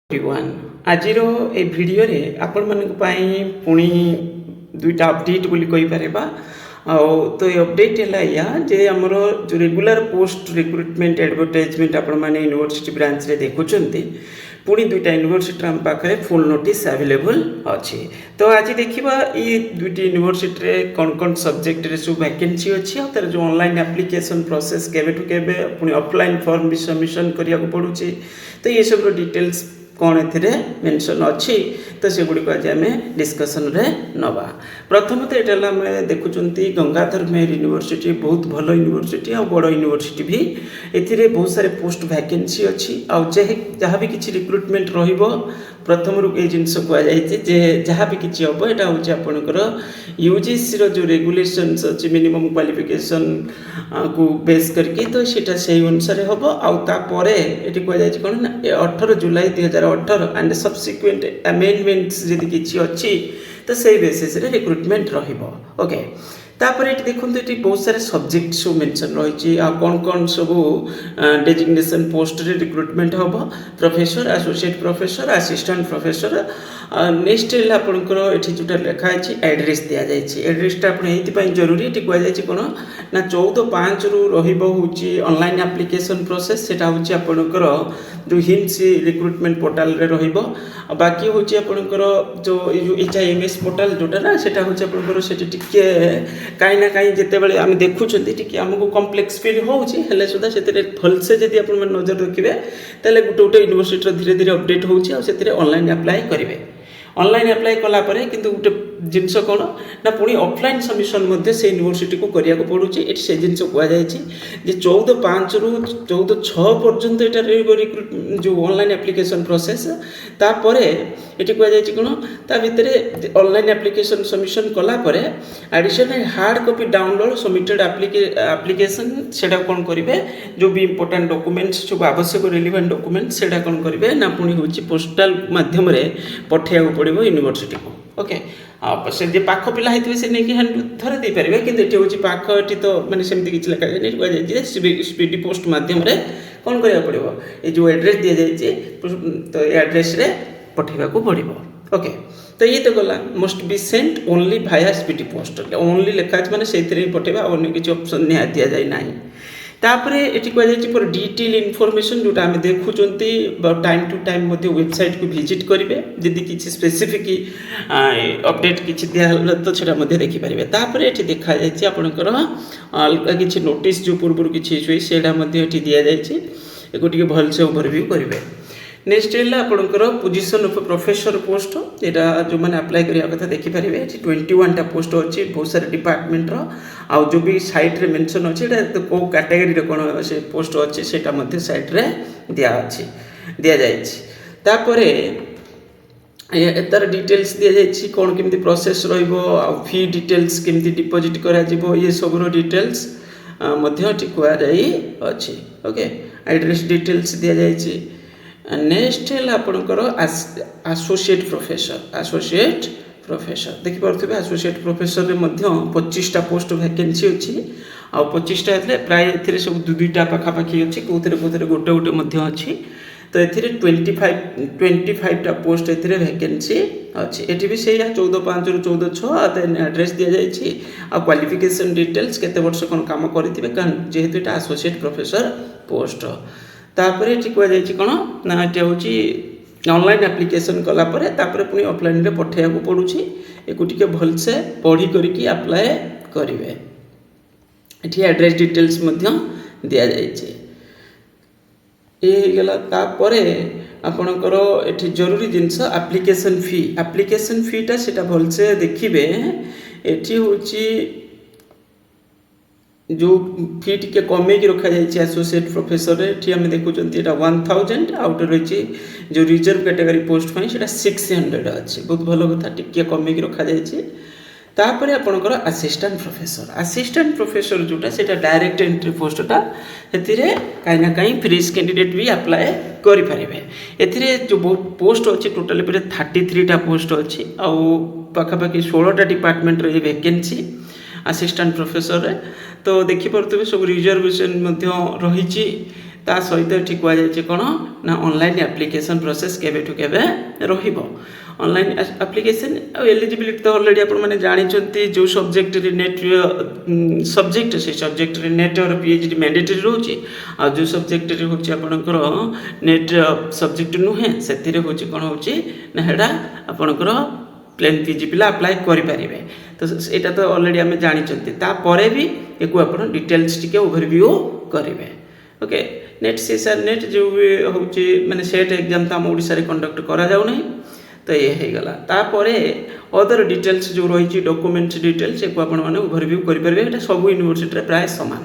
Everyone आज ए video रे आपण मानक पई पुणी दुईटा अपडेट बोली कहि परबा तो ये अपडेट है या जे हमर जो रेगुलर पोस्ट रिक्रुटमेंट एडवर्टाइजमेंट आपण माने यूनिवर्सिटी ब्रांच रे देखुचंती पुणी दुईटा यूनिवर्सिटी हम पाखे फुल नोटिस अवेलेबल अच्छी। तो आज देखा ये दुईटी यूनिवर्सिटी रे कौन कौन सब्जेक्ट रे सब वैकेंसी अच्छी और तार जो ऑनलाइन एप्लिकेशन प्रोसेस केबे टू केबे पुणी ऑफलाइन फॉर्म भी सबमिशन करिया को पड़ुची। तो ये सब डिटेल्स कौन ए मेंशन अच्छी तो से गुड़ी आज आम डिस्कसन रे नवा। प्रथम तो यहाँ आम देखुं गंगाधर मेहर यूनिवर्सिटी बहुत भल यूनिवर्सिटी आ बड़ यूनिवर्सिटी भी ए बहुत सारे पोस्ट वैकेंसी अच्छी आ जहाँ भी किसी रिक्रुटमेंट प्रथम ये जिनस कहुए जहाँ भी किसी हम यहाँ हूँ आपंकर यूजीसी जो रेगुलेशंस अच्छी मिनिमम क्वालिफिकेशन को बेस करके तो सीटा से अनुसार हम आपर ये कहुए कौन ना 18 जुलाई 2018 एंड सब्सिक्वेंट अमेंडमेंट्स जदि किसी अच्छी तो से बेसिस रे रिक्रुटमेंट रहिबो। ओके तापर ये देखो ये बहुत सारे सब्जेक्ट सब मेंशन रही कौन कौन सब डेजिग्नेशन पोस्ट रे रिक्रुटमेंट हम professor associate professor assistant professor next आपंकर ये जोटा लिखाई एड्रेस दि जाए एड्रेसटा आप जरूरी ये कहुए कौन ना 14/5 रही ऑनलाइन एप्लिकेशन प्रोसेस से आपंकर जो हिम्स रिक्रुटमेंट पोर्टाल रे रहिबो बाकी हूँ आपंकर जो HIMS पोर्टाल जोटा ना सेटा हूँ आपंकर से कहीं ना कहीं जिते आम देखुं आमको कम्प्लेक्स फील होले सुधा से भलसे जब आप नजर रखिए तेल गोटे गोटे यूनिवर्सिटी धीरे धीरे अपडेट होती ऑनलाइन अप्लाई करेंगे। ऑनलाइन अप्लाई कलापर किंतु गोटे जिनस कौन ना पुणी ऑफलाइन सबमिशन से यूनिवर्सिटी को करिया को पड़ुची ये से जिनस कहुए 14/5 रु 14/6 पर्यंत यहाँ रिक्रुट जो ऑनलाइन एप्लिकेशन प्रोसेस तापर ये कहुए कौन ता भितर ऑनलाइन एप्लिकेशन सबमिशन कलापर additional hard copy download submitted application सेटा कौन करेंगे जो भी इंपोर्टेंट डॉक्यूमेंट्स सब आवश्यक रिलेवेंट डॉक्यूमेंट्स सेटा कौन करेंगे ना पुणी हूँ पोस्टाल माध्यम पठेया पड़ो यूनिवर्सिटी को। ओके से जे पाख पिला होते से नहीं हैंड थरे दे पारे कि ये हूँ पाख ये तो मैंने सेमती किसी लिखा जाए स्पीडी पोस्ट माध्यम कौन करा पड़ो ये जो एड्रेस दि जाए तो एड्रेस रे पठेवा को पड़ो। ओके तो ये तो गला must be sent only Bhaya speedy post only लिखा माने से पठेवा अन्य किसी ऑप्शन निहा दि जाए ना। तापर ये कहुए फॉर डिटेल इनफॉरमेशन जोटा आम देखुं टाइम टू टाइम वेबसाइट को विजिट करेंगे जदि किसी स्पेसिफिक अपडेट किसी दिया तो छा देखिपारे। तापर ये देखा जाए आपंकर अलग किसी नोटिस जो पूर्व किसी इश्यू सेटा दि जाए भलसे ओवरव्यू करेंगे। नेक्स्ट है आपंकर पोजिशन ऑफ प्रोफेसर पोस्ट यहाँ जो मैंने अप्लाई करने कथा देखिपारे 21टा पोस्ट अच्छी बहुत सारे डिपार्टमेंट आउ जो भी साइट रे मेंशन अच्छे कौ कैटेगरी कौन से पोस्ट अच्छे से साइट रे दि जाए। तापर तार डिटेल्स दि जाए कौन केमती प्रोसेस री डिटेल्स केमती डिपोजिट करा ये सब डिटेल्स कहुई अच्छी। ओके एड्रेस डिटेल्स दि जाए। नेक्स्ट है आपंकर एसोसिएट प्रोफेसर देखिपे एसोसिएट प्रोफेसर में 25टा पोस्ट वैकेंसी अच्छी आ 25टा प्राय ए सब दुईटा पाखापाखि अच्छी कौन गोटे गोटे अच्छी तो ये 25टा पोस्ट ए वैकेंसी अच्छी ये भी से 14/5 रु 14/6 देन एड्रेस दि जाए आ क्वालिफिकेशन डिटेल्स केते वर्ष कौन काम करेंगे कारण जेहेतु यहाँ एसोसिएट प्रोफेसर पोस्ट। तापर ये कहुए कौन ना ये हूँ ऑनलाइन एप्लिकेशन कलापर पुणी ऑफलाइन रे पठेया को पड़ुची ये भलसे पढ़ी करके अप्लाई करेंगे। ये एड्रेस डिटेल्स दि जाए ये तापर आपणकर ये जरूरी जिनस एप्लिकेशन फीटा से भलसे देखिए ये हूँ जो फी टी कमे रखा जाए एसोसिएट प्रोफेसर ये आम देखुं 1000 आउट रही जो रिजर्व कैटेगरी पोस्ट से 600 अच्छी बहुत भल कथा टी कमे रखा जाए। तापर आपंकर असिस्टेंट प्रोफेसर जोटा से डायरेक्ट एंट्री पोस्टा से कहीं ना कहीं फ्रेश कैंडिडेट भी अप्लाई करेंगे। ए जो पोस्ट अच्छी टोटाल 33टा पोस्ट अच्छी आखापाखि 16टा डिपार्टमेंट रही वैकेंसी असिस्टेंट प्रोफेसर तो देखिपे सब रिजर्वेशन रही ତା ସହିତ ଏଠି କୁହାଯାଇଛି କ'ଣ ନା ଅନଲାଇନ୍ ଆପ୍ଲିକେସନ୍ ପ୍ରୋସେସ୍ କେବେଠୁ କେବେ ରହିବ। ଅନଲାଇନ୍ ଆପ୍ଲିକେସନ୍ ଆଉ ଏଲିଜିବିଲିଟି ତ ଅଲରେଡ଼ି ଆପଣମାନେ ଜାଣିଛନ୍ତି। ଯେଉଁ ସବଜେକ୍ଟରେ ନେଟ୍ ସବଜେକ୍ଟ ସେ ସବଜେକ୍ଟରେ ନେଟ୍ ଅର୍ PhD ମ୍ୟାଣ୍ଡେଟରୀ ରହୁଛି, ଆଉ ଯେଉଁ ସବଜେକ୍ଟରେ ହେଉଛି ଆପଣଙ୍କର ନେଟ୍ ସବଜେକ୍ଟ ନୁହେଁ ସେଥିରେ ହେଉଛି କ'ଣ ହେଉଛି ନା ସେଇଟା ଆପଣଙ୍କର ପ୍ଲେନ୍ PG ପିଲା ଆପ୍ଲାଏ କରିପାରିବେ। ତ ଏଇଟା ତ ଅଲରେଡ଼ି ଆମେ ଜାଣିଛନ୍ତି। ତାପରେ ବି ୟାକୁ ଆପଣ ଡିଟେଲ୍ସ ଟିକେ ଓଭରଭ୍ୟୁ କରିବେ। ଓକେ, ନେଟ୍ CSIR ନେଟ୍ ଯେଉଁ ବି ହେଉଛି ମାନେ ସେଟ୍ ଏକ୍ଜାମ୍ ତ ଆମ ଓଡ଼ିଶାରେ କଣ୍ଡକ୍ଟ କରାଯାଉନାହିଁ। ତ ଇଏ ହେଇଗଲା। ତାପରେ ଅଦର ଡିଟେଲ୍ସ ଯେଉଁ ରହିଛି ଡକୁମେଣ୍ଟ ଡିଟେଲ୍ସ ଏକୁ ଆପଣମାନେ ଓଭରଭ୍ୟୁ କରିପାରିବେ। ଏଇଟା ସବୁ ୟୁନିଭର୍ସିଟିରେ ପ୍ରାୟ ସମାନ,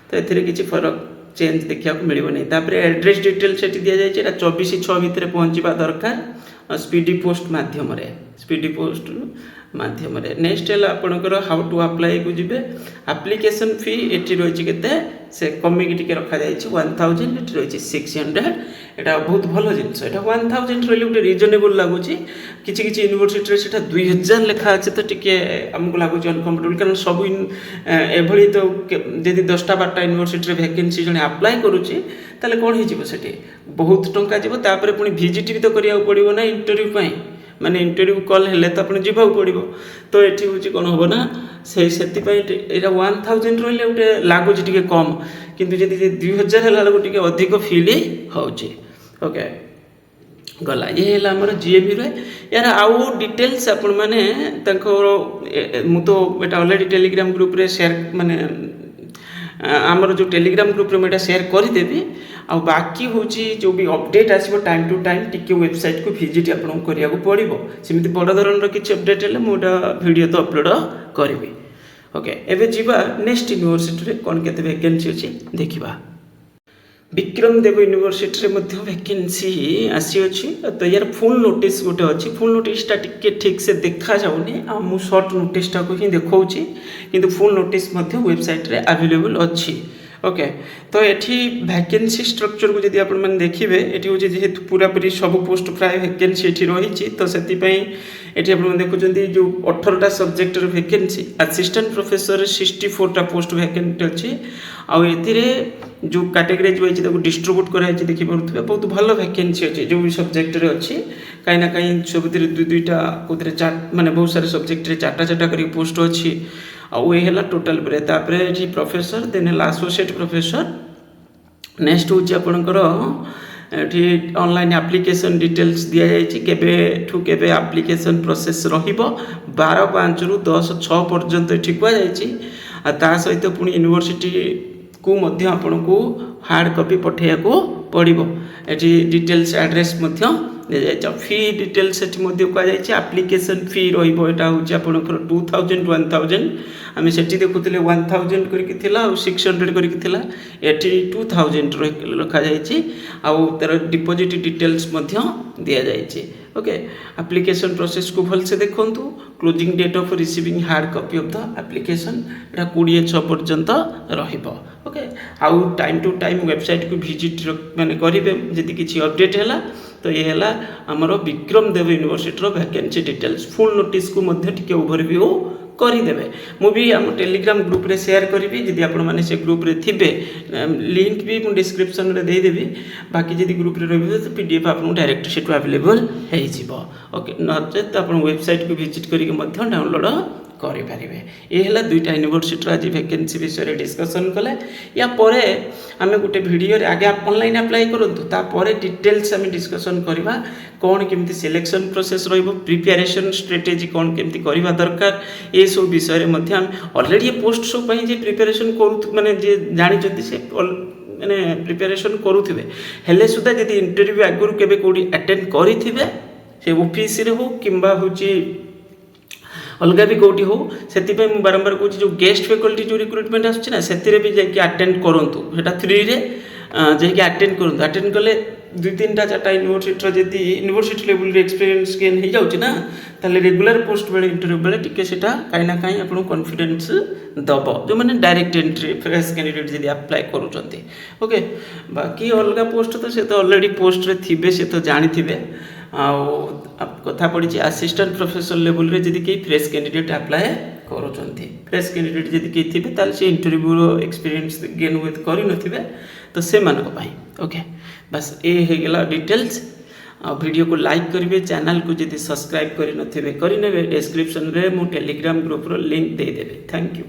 ତ ଏଥିରେ କିଛି ଫରକ ଚେଞ୍ଜ ଦେଖିବାକୁ ମିଳିବ ନାହିଁ। ତାପରେ ଆଡ୍ରେସ୍ ଡିଟେଲ୍ସ ସେଠି ଦିଆଯାଇଛି। ଏଇଟା 24/6 ଭିତରେ ପହଞ୍ଚିବା ଦରକାର ସ୍ପିଡି ପୋଷ୍ଟ ମାଧ୍ୟମରେ। ନେକ୍ସଟ ହେଲା ଆପଣଙ୍କର ହାଉ ଟୁ ଆପ୍ଲାଏକୁ ଯିବେ। ଆପ୍ଲିକେସନ୍ ଫି ଏଠି ରହିଛି କେତେ, ସେ କମିକି ଟିକେ ରଖାଯାଇଛି 1000, ଏଠି ରହିଛି 600। এটা ବହୁତ ଭଲ ଜିନିଷ। ଏଇଟା 1000 ରହିଲେ ଗୋଟେ ରିଜନେବୁଲ୍ ଲାଗୁଛି। କିଛି କିଛି ୟୁନିଭର୍ସିଟିରେ ସେଇଟା 2000 ଲେଖା ଅଛି, ତ ଟିକେ ଆମକୁ ଲାଗୁଛି ଅନକମ୍ଫର୍ଟେବୁଲ୍। କାରଣ ସବୁ ଏଭଳି ତ ଯଦି 10-12ଟା ୟୁନିଭର୍ସିଟିରେ ଭ୍ୟାକେନ୍ସି ଜଣେ ଆପ୍ଲାଏ କରୁଛି ତାହେଲେ କ'ଣ ହେଇଯିବ, ସେଠି ବହୁତ ଟଙ୍କା ଯିବ। ତାପରେ ପୁଣି ଭିଜିଟ୍ ବି ତ କରିବାକୁ ପଡ଼ିବ ନା ଇଣ୍ଟରଭ୍ୟୁ ପାଇଁ, ମାନେ ଇଣ୍ଟରଭ୍ୟୁ କଲ୍ ହେଲେ ତ ଆପଣ ଯିବାକୁ ପଡ଼ିବ। ତ ଏଠି ହେଉଛି କ'ଣ ହେବ ନା ସେଥିପାଇଁ ଏଇଟା 1000 ରହିଲେ ଗୋଟେ ଲାଗୁଛି ଟିକେ କମ୍, କିନ୍ତୁ ଯଦି 2000 ହେଲା ବେଳକୁ ଟିକେ ଅଧିକ ଫିଲ୍ ହେଉଛି। ଓକେ, ଗଲା। ଇଏ ହେଲା ଆମର GAVରେ। ୟାର ଆଉ ଡିଟେଲ୍ସ ଆପଣମାନେ ତାଙ୍କର ମୁଁ ତ ଏଇଟା ଅଲରେଡ଼ି ଟେଲିଗ୍ରାମ ଗ୍ରୁପ୍ରେ ସେୟାର ମାନେ ଆମର ଯେଉଁ ଟେଲିଗ୍ରାମ ଗ୍ରୁପ୍ରେ ମୁଁ ଏଇଟା ସେୟାର କରିଦେବି। ଆଉ ବାକି ହେଉଛି ଯେଉଁ ବି ଅପଡ଼େଟ୍ ଆସିବ ଟାଇମ୍ ଟୁ ଟାଇମ୍ ଟିକେ ୱେବସାଇଟ୍କୁ ଭିଜିଟ୍ ଆପଣଙ୍କୁ କରିବାକୁ ପଡ଼ିବ। ସେମିତି ବଡ଼ ଧରଣର କିଛି ଅପଡ଼େଟ୍ ହେଲେ ମୁଁ ଏଇଟା ଭିଡ଼ିଓ ତ ଅପଲୋଡ଼ କରିବି। ଓକେ, ଏବେ ଯିବା ନେକ୍ସଟ ୟୁନିଭର୍ସିଟିରେ କ'ଣ କେତେ ଭ୍ୟାକେନ୍ସି ଅଛି ଦେଖିବା। ବିକ୍ରମ ଦେବ ୟୁନିଭର୍ସିଟିରେ ମଧ୍ୟ ଭ୍ୟାକେନ୍ସି ଆସିଅଛି। ତ ୟାର ଫୁଲ୍ ନୋଟିସ୍ ଗୋଟେ ଅଛି। ଫୁଲ୍ ନୋଟିସ୍ଟା ଟିକେ ଠିକ୍ ସେ ଦେଖାଯାଉନି, ଆଉ ମୁଁ ସର୍ଟ ନୋଟିସ୍ଟାକୁ ହିଁ ଦେଖାଉଛି, କିନ୍ତୁ ଫୁଲ୍ ନୋଟିସ୍ ମଧ୍ୟ ୱେବସାଇଟ୍ରେ ଆଭେଲେବୁଲ୍ ଅଛି। ଓକେ, ତ ଏଠି ଭ୍ୟାକେନ୍ସି ଷ୍ଟ୍ରକ୍ଚରକୁ ଯଦି ଆପଣମାନେ ଦେଖିବେ, ଏଠି ହେଉଛି ଯେହେତୁ ପୁରାପୁରି ସବୁ ପୋଷ୍ଟ ପ୍ରାୟ ଭ୍ୟାକେନ୍ସି ଏଠି ରହିଛି, ତ ସେଥିପାଇଁ ଏଠି ଆପଣମାନେ ଦେଖୁଛନ୍ତି ଯେଉଁ 18ଟା ସବଜେକ୍ଟର ଭ୍ୟାକେନ୍ସି। ଆସିଷ୍ଟାଣ୍ଟ ପ୍ରଫେସରରେ 64ଟା ପୋଷ୍ଟ ଭ୍ୟାକେଣ୍ଟ ଅଛି। ଆଉ ଏଥିରେ ଯେଉଁ କାଟେଗୋରାଇଜ୍ ହୋଇଛି ତାକୁ ଡିଷ୍ଟ୍ରିବ୍ୟୁଟ୍ କରାଯାଇଛି ଦେଖିପାରୁଥିବେ। ବହୁତ ଭଲ ଭ୍ୟାକେନ୍ସି ଅଛି ଯେଉଁ ବି ସବଜେକ୍ଟରେ ଅଛି, କାହିଁ ନା କାହିଁ ସବୁଥିରେ 2-2ଟା, କେଉଁଥିରେ ମାନେ ବହୁତ ସାରା ସବଜେକ୍ଟରେ 4-4ଟା କରିକି ପୋଷ୍ଟ ଅଛି। ଆଉ ଏ ହେଲା ଟୋଟାଲ୍ ପରେ। ତାପରେ ଏଠି ପ୍ରଫେସର, ଦେନ୍ ହେଲା ଆସୋସିଏଟ୍ ପ୍ରଫେସର। ନେକ୍ସଟ ହେଉଛି ଆପଣଙ୍କର ଏଠି ଅନଲାଇନ୍ ଆପ୍ଲିକେସନ୍ ଡିଟେଲ୍ସ ଦିଆଯାଇଛି। କେବେଠୁ କେବେ ଆପ୍ଲିକେସନ୍ ପ୍ରୋସେସ୍ ରହିବ, 12/5ରୁ 10/6 ପର୍ଯ୍ୟନ୍ତ ଏଠି କୁହାଯାଇଛି। ଆଉ ତା ସହିତ ପୁଣି ୟୁନିଭର୍ସିଟିକୁ ମଧ୍ୟ ଆପଣଙ୍କୁ ହାର୍ଡ଼ କପି ପଠାଇବାକୁ ପଡ଼ିବ। ଏଠି ଡିଟେଲ୍ସ ଆଡ୍ରେସ୍ ମଧ୍ୟ ଦିଆଯାଇଛି। ଫି ଡିଟେଲ୍ସ ଏଠି ମଧ୍ୟ କୁହାଯାଇଛି। ଆପ୍ଲିକେସନ୍ ଫି ରହିବ, ଏଇଟା ହେଉଛି ଆପଣଙ୍କର 2000, 1000। ଆମେ ସେଠି ଦେଖୁଥିଲେ 1000 କରିକି ଥିଲା ଆଉ 600 କରିକି ଥିଲା। ଏଠି 2000 ରଖାଯାଇଛି। ଆଉ ତା'ର ଡିପୋଜିଟ୍ ଡିଟେଲ୍ସ ମଧ୍ୟ ଦିଆଯାଇଛି। ଓକେ, ଆପ୍ଲିକେସନ୍ ପ୍ରୋସେସ୍କୁ ଭଲସେ ଦେଖନ୍ତୁ। Closing date of receiving hard copy of the application ଏଇଟା 20/6 ପର୍ଯ୍ୟନ୍ତ ରହିବ। ଓକେ, ଆଉ ଟାଇମ୍ ଟୁ ଟାଇମ୍ ୱେବସାଇଟ୍କୁ ଭିଜିଟ୍ ମାନେ କରିବେ ଯଦି କିଛି ଅପଡ଼େଟ୍ ହେଲା। ତ ଇଏ ହେଲା ଆମର ବିକ୍ରମ ଦେବ ୟୁନିଭର୍ସିଟିର ଭ୍ୟାକେନ୍ସି ଡିଟେଲ୍ସ। ଫୁଲ୍ ନୋଟିସ୍କୁ ମଧ୍ୟ ଟିକେ ଓଭରଭ୍ୟୁ କରିଦେବେ। ମୁଁ ବି ଆମ ଟେଲିଗ୍ରାମ ଗ୍ରୁପ୍ରେ ସେୟାର କରିବି, ଯଦି ଆପଣମାନେ ସେ ଗ୍ରୁପ୍ରେ ଥିବେ ଲିଙ୍କ୍ ବି ମୁଁ ଡିସ୍କ୍ରିପ୍ସନ୍ରେ ଦେଇଦେବି। ବାକି ଯଦି ଗ୍ରୁପ୍ରେ ରହିବେ ତ PDF ଆପଣଙ୍କୁ ଡାଇରେକ୍ଟ ସେଠୁ ଆଭେଲେବଲ୍ ହେଇଯିବ। ଓକେ, ନଚେତ୍ ଆପଣ ୱେବସାଇଟ୍କୁ ଭିଜିଟ୍ କରିକି ମଧ୍ୟ ଡାଉନଲୋଡ଼ କରିପାରିବେ। ଏ ହେଲା 2ଟା ୟୁନିଭର୍ସିଟିର ଆଜି ଭ୍ୟାକେନ୍ସି ବିଷୟରେ ଡିସ୍କସନ୍ କଲେ। ୟା ପରେ ଆମେ ଗୋଟେ ଭିଡ଼ିଓରେ ଆଗେ ଅନଲାଇନ୍ ଆପ୍ଲାଏ କରନ୍ତୁ, ତାପରେ ଡିଟେଲ୍ସ ଆମେ ଡିସ୍କସନ୍ କରିବା କ'ଣ କେମିତି ସିଲେକ୍ସନ୍ ପ୍ରୋସେସ୍ ରହିବ, ପ୍ରିପାରେସନ୍ ଷ୍ଟ୍ରାଟେଜି କ'ଣ କେମିତି କରିବା ଦରକାର, ଏସବୁ ବିଷୟରେ ମଧ୍ୟ ଆମେ ଅଲରେଡ଼ି ଏ ପୋଷ୍ଟ ସବୁ ପାଇଁ ଯେ ପ୍ରିପାରେସନ୍ ମାନେ ଯିଏ ଜାଣିଛନ୍ତି ସେ ମାନେ ପ୍ରିପାରେସନ୍ କରୁଥିବେ। ହେଲେ ସୁଦ୍ଧା ଯଦି ଇଣ୍ଟରଭ୍ୟୁ ଆଗରୁ କେବେ କେଉଁଠି ଆଟେଣ୍ଡ କରିଥିବେ, ସେ ଅଫିସରେ ହେଉ କିମ୍ବା ହେଉଛି ଅଲଗା ବି କେଉଁଠି ହେଉ, ସେଥିପାଇଁ ମୁଁ ବାରମ୍ବାର କହୁଛି ଯେଉଁ ଗେଷ୍ଟ ଫ୍ୟାକଲ୍ଟି ଯେଉଁ ରିକ୍ରୁଟମେଣ୍ଟ ଆସୁଛି ନା, ସେଥିରେ ବି ଯାଇକି ଆଟେଣ୍ଡ କରନ୍ତୁ। ସେଇଟା ଫ୍ରିରେ ଯାଇକି ଆଟେଣ୍ଡ କରନ୍ତୁ। ଆଟେଣ୍ଡ କଲେ 2-3-4ଟା ୟୁନିଭର୍ସିଟିର ଯଦି ୟୁନିଭର୍ସିଟି ଲେଭେଲରେ ଏକ୍ସପିରିଏନ୍ସ ଗେନ୍ ହେଇଯାଉଛି ନା, ତାହେଲେ ରେଗୁଲାର ପୋଷ୍ଟ ବେଳେ ଇଣ୍ଟରଭ୍ୟୁ ବେଳେ ଟିକେ ସେଇଟା କାହିଁ ନା କାହିଁ ଆପଣଙ୍କୁ କନଫିଡେନ୍ସ ଦେବ, ଯେଉଁମାନେ ଡାଇରେକ୍ଟ ଏଣ୍ଟ୍ରି ଫ୍ରେଶ୍ କ୍ୟାଣ୍ଡିଡେଟ୍ ଯଦି ଆପ୍ଲାଏ କରୁଛନ୍ତି। ଓକେ, ବାକି ଅଲଗା ପୋଷ୍ଟ ତ ସେ ତ ଅଲରେଡ଼ି ପୋଷ୍ଟରେ ଥିବେ, ସେ ତ ଜାଣିଥିବେ। ଆଉ କଥା ପଡ଼ିଛି ଆସିଷ୍ଟାଣ୍ଟ ପ୍ରଫେସର ଲେଭେଲରେ ଯଦି କେହି ଫ୍ରେଶ୍ କ୍ୟାଣ୍ଡିଡେଟ୍ ଆପ୍ଲାଏ କରୁଛନ୍ତି, ଫ୍ରେଶ୍ କ୍ୟାଣ୍ଡିଡେଟ୍ ଯଦି କେହି ଥିବେ, ତାହେଲେ ସେ ଇଣ୍ଟରଭ୍ୟୁର ଏକ୍ସପିରିଏନ୍ସ ଗେନ୍ କରିନଥିବେ, तो से ओके बस ये होगला डिटेल्स। वीडियो को लाइक करेंगे, चैनल को जब सब्सक्राइब करें करेंगे, डिस्क्रिप्शन में मु टेलीग्राम ग्रुप लिंक देदेवी। Thank you.